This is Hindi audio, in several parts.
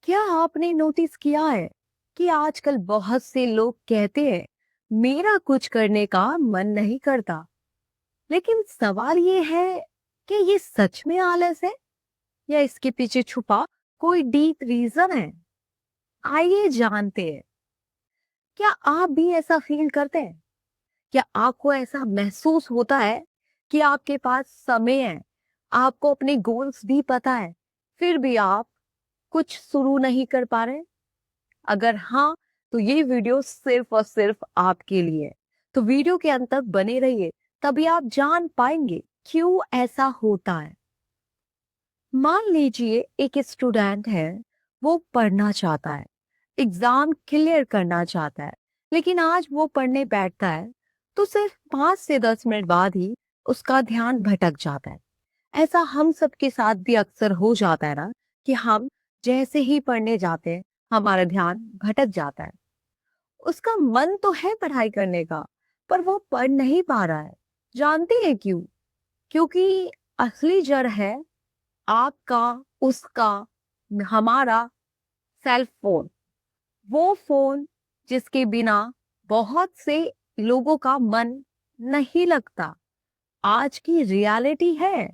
क्या आपने नोटिस किया है कि आजकल बहुत से लोग कहते हैं मेरा कुछ करने का मन नहीं करता। लेकिन सवाल ये है कि ये सच में आलस है या इसके पीछे छुपा कोई डीप रीजन है। आइए जानते हैं। क्या आप भी ऐसा फील करते हैं? क्या आपको ऐसा महसूस होता है कि आपके पास समय है, आपको अपने गोल्स भी पता है, फिर भी आप कुछ शुरू नहीं कर पा रहे? अगर हाँ, तो ये वीडियो सिर्फ और सिर्फ आपके लिए है। तो वीडियो के अंत तक बने रहिए, तभी आप जान पाएंगे क्यों ऐसा होता है। मान लीजिए एक स्टूडेंट है, वो पढ़ना चाहता है, एग्जाम क्लियर करना चाहता है, लेकिन आज वो पढ़ने बैठता है तो सिर्फ 5 से 10 मिनट बाद ही उसका ध्यान भटक जाता है। ऐसा हम सबके साथ भी अक्सर हो जाता है ना, कि हम जैसे ही पढ़ने जाते हैं हमारा ध्यान भटक जाता है। उसका मन तो है पढ़ाई करने का, पर वो पढ़ नहीं पा रहा है। जानते हैं क्यों? क्योंकि असली जड़ है आपका, उसका, हमारा सेल्फ फोन। वो फोन जिसके बिना बहुत से लोगों का मन नहीं लगता। आज की रियलिटी है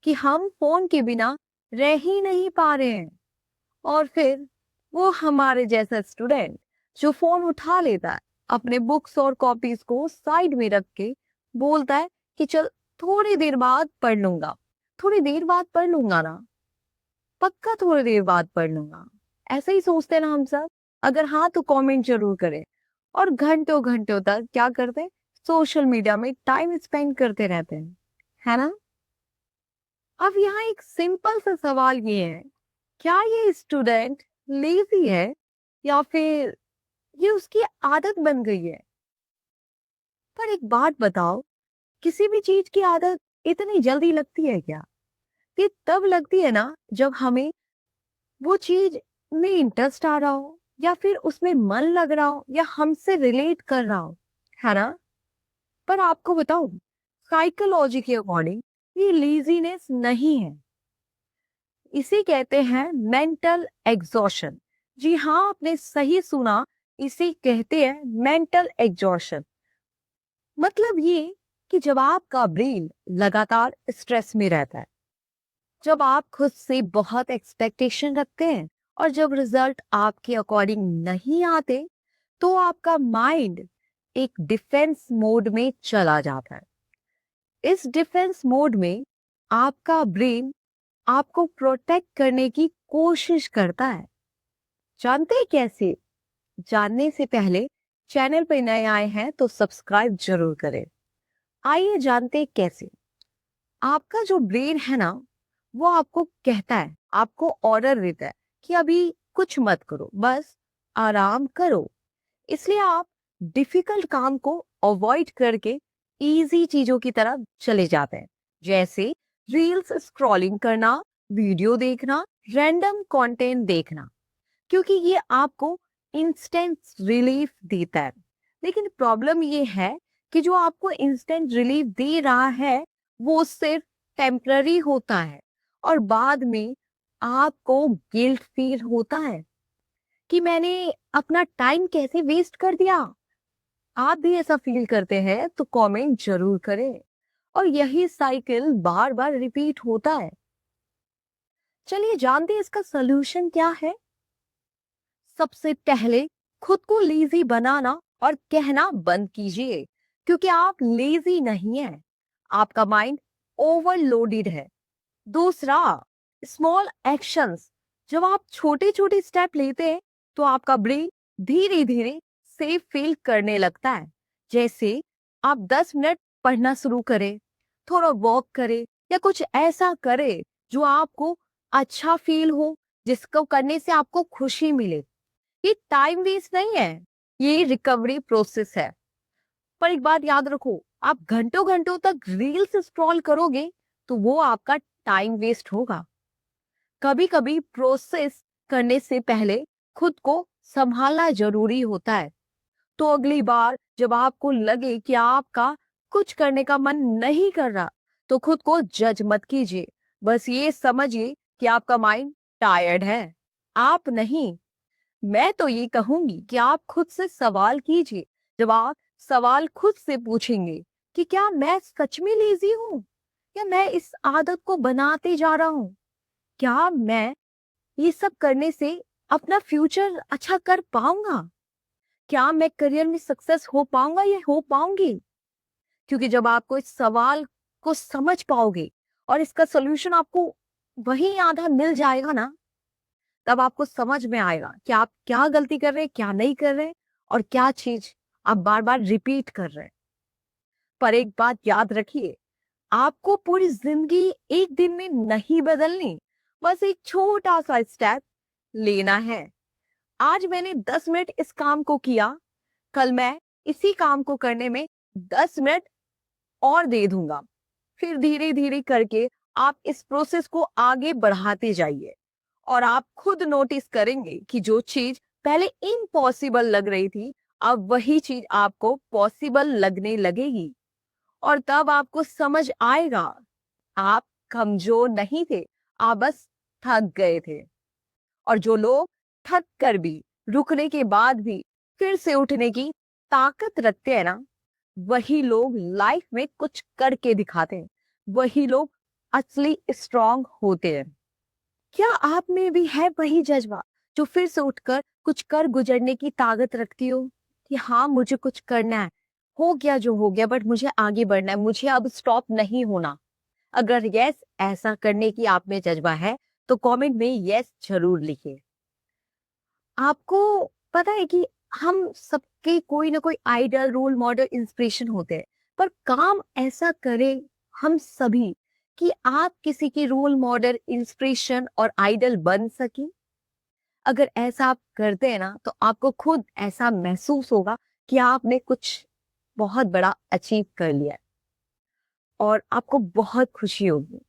कि हम फोन के बिना रह ही नहीं पा रहे हैं। और फिर वो हमारे जैसा स्टूडेंट जो फोन उठा लेता है, अपने बुक्स और कॉपीज को साइड में रख के बोलता है कि चल थोड़ी देर बाद पढ़ लूंगा, थोड़ी देर बाद पढ़ लूंगा ना, पक्का थोड़ी देर बाद पढ़ लूंगा। ऐसे ही सोचते हैं ना हम सब? अगर हाँ तो कमेंट जरूर करें। और घंटों घंटों तक क्या करते हैं? सोशल मीडिया में टाइम स्पेंड करते रहते हैं, है ना? अब यहाँ एक सिंपल सा सवाल ये है, क्या ये स्टूडेंट लेजी है या फिर ये उसकी आदत बन गई है? पर एक बात बताओ, किसी भी चीज की आदत इतनी जल्दी लगती है क्या? ये तब लगती है ना जब हमें वो चीज में इंटरेस्ट आ रहा हो, या फिर उसमें मन लग रहा हो, या हमसे रिलेट कर रहा हो, है ना? पर आपको बताऊं, साइकोलॉजी के अकॉर्डिंग ये लेजीनेस नहीं है, इसे कहते हैं मेंटल एग्जॉशन। जी हाँ, आपने सही सुना, इसे कहते हैं मेंटल एग्जॉशन। मतलब ये कि जब आपका ब्रेन लगातार स्ट्रेस में रहता है, जब आप खुद से बहुत एक्सपेक्टेशन रखते हैं, और जब रिजल्ट आपके अकॉर्डिंग नहीं आते, तो आपका माइंड एक डिफेंस मोड में चला जाता है। इस डिफेंस मोड में आपका ब्रेन आपको प्रोटेक्ट करने की कोशिश करता है। जानते हैं कैसे? जानने से पहले चैनल पर नए आए हैं तो सब्सक्राइब जरूर करें। आइए जानते हैं कैसे। आपका जो ब्रेन है ना, वो आपको कहता है, आपको ऑर्डर देता है कि अभी कुछ मत करो, बस आराम करो। इसलिए आप डिफिकल्ट काम को अवॉइड करके इजी चीजों की तरफ चले जाते हैं, जैसे रील्स स्क्रॉलिंग करना, वीडियो देखना, रैंडम कंटेंट देखना, क्योंकि ये आपको इंस्टेंट रिलीफ देता है। लेकिन प्रॉब्लम ये है कि जो आपको इंस्टेंट रिलीफ दे रहा है वो सिर्फ टेम्पररी होता है, और बाद में आपको गिल्ट फील होता है कि मैंने अपना टाइम कैसे वेस्ट कर दिया। आप भी ऐसा फील करते हैं तो कमेंट जरूर करें। और यही साइकिल बार बार रिपीट होता है। चलिए जानते हैं इसका सोल्यूशन क्या है। सबसे पहले खुद को लेजी बनाना और कहना बंद कीजिए, क्योंकि आप लेजी नहीं हैं, आपका माइंड ओवरलोडेड है। दूसरा, स्मॉल एक्शंस। जब आप छोटे छोटे स्टेप लेते हैं तो आपका ब्रेन धीरे धीरे सेफ फील करने लगता है। जैसे आप 10 मिनट पढ़ना शुरू करें, थोड़ा वॉक करें, या कुछ ऐसा करें जो आपको अच्छा फील हो, जिसको करने से आपको खुशी मिले। ये टाइम वेस्ट नहीं है, ये रिकवरी प्रोसेस है। पर एक बात याद रखो, आप घंटों घंटों तक रील्स स्क्रॉल करोगे तो वो आपका टाइम वेस्ट होगा। कभी कभी प्रोसेस करने से पहले खुद को संभालना जरूरी होता है। तो अगली बार जब आपको लगे कि आपका कुछ करने का मन नहीं कर रहा, तो खुद को जज मत कीजिए। बस ये समझिए कि आपका माइंड टायर्ड है। आप नहीं। मैं तो ये कहूंगी कि आप खुद से सवाल कीजिए। जब आप सवाल खुद से पूछेंगे कि क्या मैं सच में लेजी हूँ या मैं इस आदत को बनाते जा रहा हूँ, क्या मैं ये सब करने से अपना फ्यूचर अच्छा कर पाऊंगा, क्या मैं करियर में सक्सेस हो पाऊंगा या हो पाऊंगी। क्योंकि जब आपको इस सवाल को समझ पाओगे और इसका सोल्यूशन आपको वहीं आधा मिल जाएगा ना, तब आपको समझ में आएगा कि आप क्या गलती कर रहे हैं, क्या नहीं कर रहे, और क्या चीज आप बार बार रिपीट कर रहे हैं। पर एक बात याद रखिए, आपको पूरी जिंदगी एक दिन में नहीं बदलनी, बस एक छोटा सा स्टेप लेना है। आज मैंने 10 मिनट इस काम को किया, कल मैं इसी काम को करने में 10 मिनट और दे दूंगा। फिर धीरे धीरे करके आप इस प्रोसेस को आगे बढ़ाते जाइए और आप खुद नोटिस करेंगे कि जो चीज पहले इम्पॉसिबल लग रही थी, अब वही चीज आपको पॉसिबल लगने लगेगी। और तब आपको समझ आएगा आप कमजोर नहीं थे, आप बस थक गए थे। और जो लोग थक कर भी, रुकने के बाद भी फिर से उठने की ताकत रखते हैं ना, वही लोग लाइफ में कुछ करके दिखाते हैं, वही लोग असली स्ट्रांग होते हैं। क्या आप में भी है वही जज्बा जो फिर से उठकर कुछ कर गुजरने की ताकत रखती हो कि हाँ मुझे कुछ करना है, हो गया जो हो गया, बट मुझे आगे बढ़ना है, मुझे अब स्टॉप नहीं होना। अगर यस ऐसा करने की आप में जज्बा है तो कमेंट में यस जरूर लिखिए। आपको पता है कि हम सबके कोई ना कोई आइडल, रोल मॉडल, इंस्पिरेशन होते हैं, पर काम ऐसा करें हम सभी कि आप किसी के रोल मॉडल, इंस्पिरेशन और आइडल बन सके। अगर ऐसा आप करते हैं ना, तो आपको खुद ऐसा महसूस होगा कि आपने कुछ बहुत बड़ा अचीव कर लिया है और आपको बहुत खुशी होगी।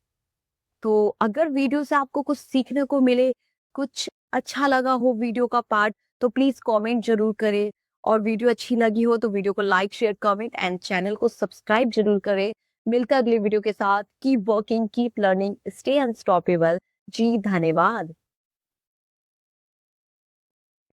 तो अगर वीडियो से आपको कुछ सीखने को मिले, कुछ अच्छा लगा हो वीडियो का पार्ट, तो प्लीज कमेंट जरूर करें। और वीडियो अच्छी लगी हो तो वीडियो को like, share, comment and channel को सब्सक्राइब जरूर करें। मिलकर अगले वीडियो के साथ। Keep working, keep learning, stay unstoppable. जी धन्यवाद।